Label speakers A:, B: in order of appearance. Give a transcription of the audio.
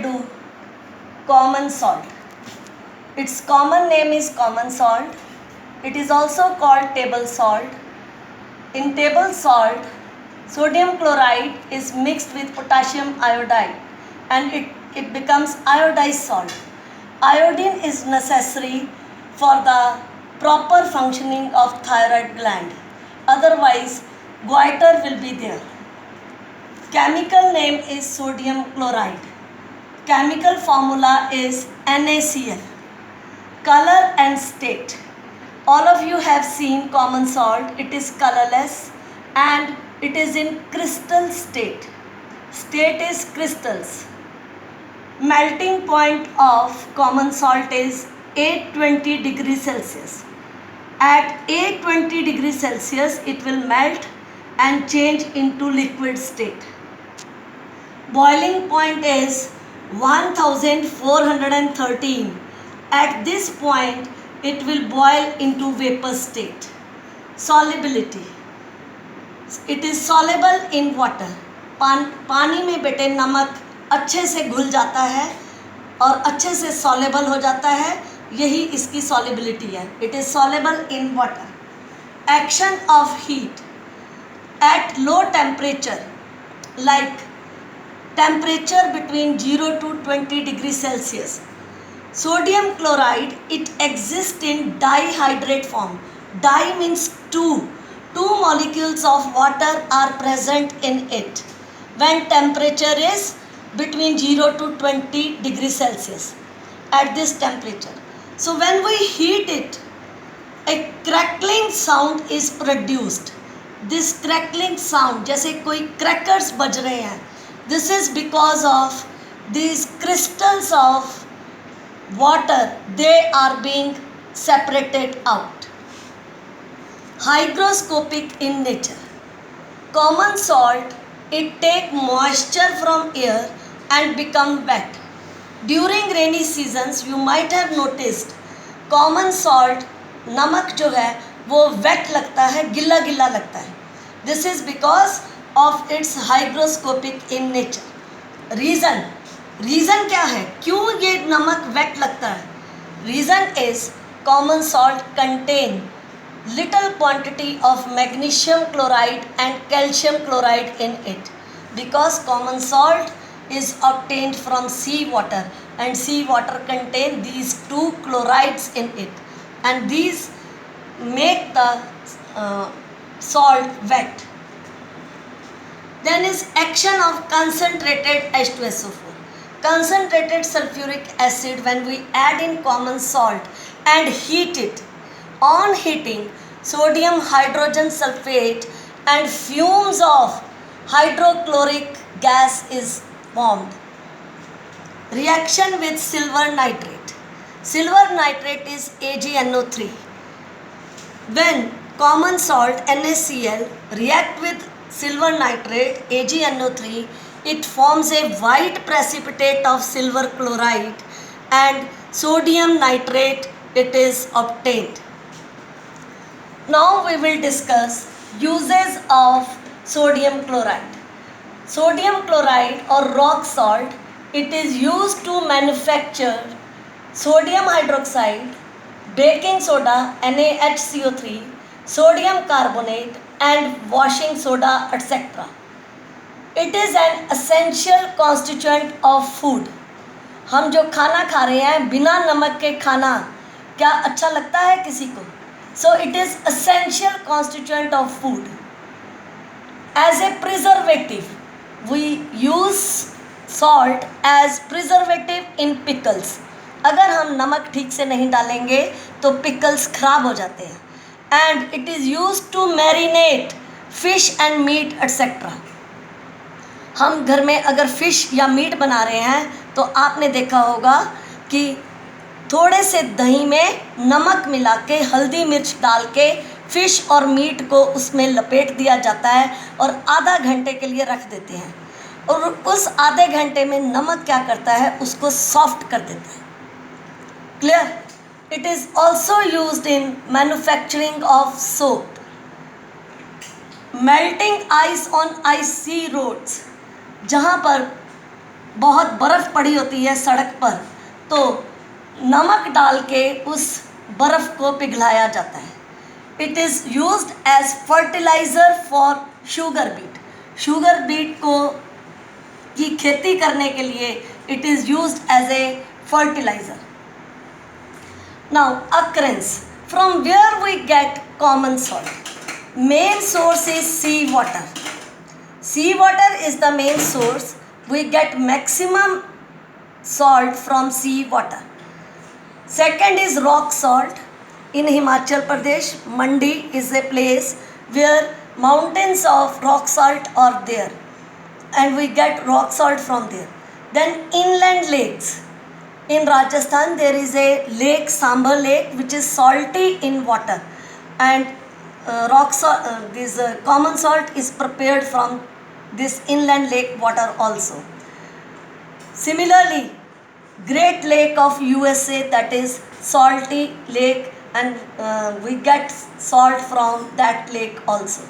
A: do? Common salt. Its common name is common salt. It is also called table salt. In table salt, sodium chloride is mixed with potassium iodide and it becomes iodized salt. Iodine is necessary for the proper functioning of thyroid gland. Otherwise, goiter will be there. Chemical name is sodium chloride. Chemical formula is NaCl. Color and state. All of you have seen common salt. It is colorless and it is in crystal state. State is crystals. Melting point of common salt is 820 degrees Celsius. At 820 degrees Celsius, it will melt and change into liquid state. Boiling point is 1413. At this point, it will boil into vapor state. Solubility. It is soluble in water. पानी में बेटे नमक अच्छे से घुल जाता है और अच्छे से soluble हो जाता है, यही इसकी solubility है. It is soluble in water. Action of heat. At low temperature, like temperature between 0 to 20 degrees Celsius, sodium chloride, it exists in dihydrate form. Di means two. Two molecules of water are present in it when temperature is between 0 to 20 degrees Celsius at this temperature. So when we heat it, a crackling sound is produced. This crackling sound, जैसे कोई crackers बज रहे हैं, this is because of these crystals of water, they are being separated out. Hygroscopic in nature. Common salt, it take moisture from air and become wet. During rainy seasons, you might have noticed common salt, नमक जो है वो wet लगता है, गिल्ला गिल्ला लगता है. This is because of its hygroscopic in nature. Reason क्या है, क्यों ये नमक wet लगता है? Reason is common salt contain little quantity of magnesium chloride and calcium chloride in it, because common salt is obtained from sea water and sea water contain these two chlorides in it, and these make the salt wet. Then is action of concentrated H2SO4. Concentrated sulfuric acid, when we add in common salt and heat it, on heating, sodium hydrogen sulfate and fumes of hydrochloric gas is formed. Reaction with silver nitrate. Silver nitrate is AgNO3. When common salt NaCl react with silver nitrate AgNO3, it forms a white precipitate of silver chloride and sodium nitrate, it is obtained. Now we will discuss uses of sodium chloride. Sodium chloride or rock salt, it is used to manufacture sodium hydroxide, baking soda NaHCO3, sodium carbonate and washing soda, etc. It is an essential constituent of food. हम जो खाना खा रहे हैं बिना नमक के खाना क्या अच्छा लगता है किसी को? So it is essential constituent of food. As a preservative, we use salt as preservative in pickles. अगर हम नमक ठीक से नहीं डालेंगे तो pickles खराब हो जाते हैं. And it is used to marinate fish and meat etc. हम घर में अगर फिश या मीट बना रहे हैं तो आपने देखा होगा कि थोड़े से दही में नमक मिला के हल्दी मिर्च डाल के फिश और मीट को उसमें लपेट दिया जाता है और आधा घंटे के लिए रख देते हैं, और उस आधे घंटे में नमक क्या करता है, उसको सॉफ्ट कर देता है. Clear? It is also used in manufacturing of soap. Melting ice on icy roads. जहाँ पर बहुत बर्फ़ पड़ी होती है सड़क पर, तो नमक डाल के उस बर्फ़ को पिघलाया जाता है. It is used as fertiliser for sugar beet. Sugar beet को की खेती करने के लिए it is used as a fertiliser. Now occurrence, from where we get common salt. Main source is sea water. Sea water is the main source. We get maximum salt from sea water. Second is rock salt. In Himachal Pradesh, Mandi is a place where mountains of rock salt are there, and we get rock salt from there. Then inland lakes. In Rajasthan there is a lake, Sambhar lake, which is salty in water, and this common salt is prepared from this inland lake water also. Similarly, Great Lake of USA, that is salty lake, and we get salt from that lake also.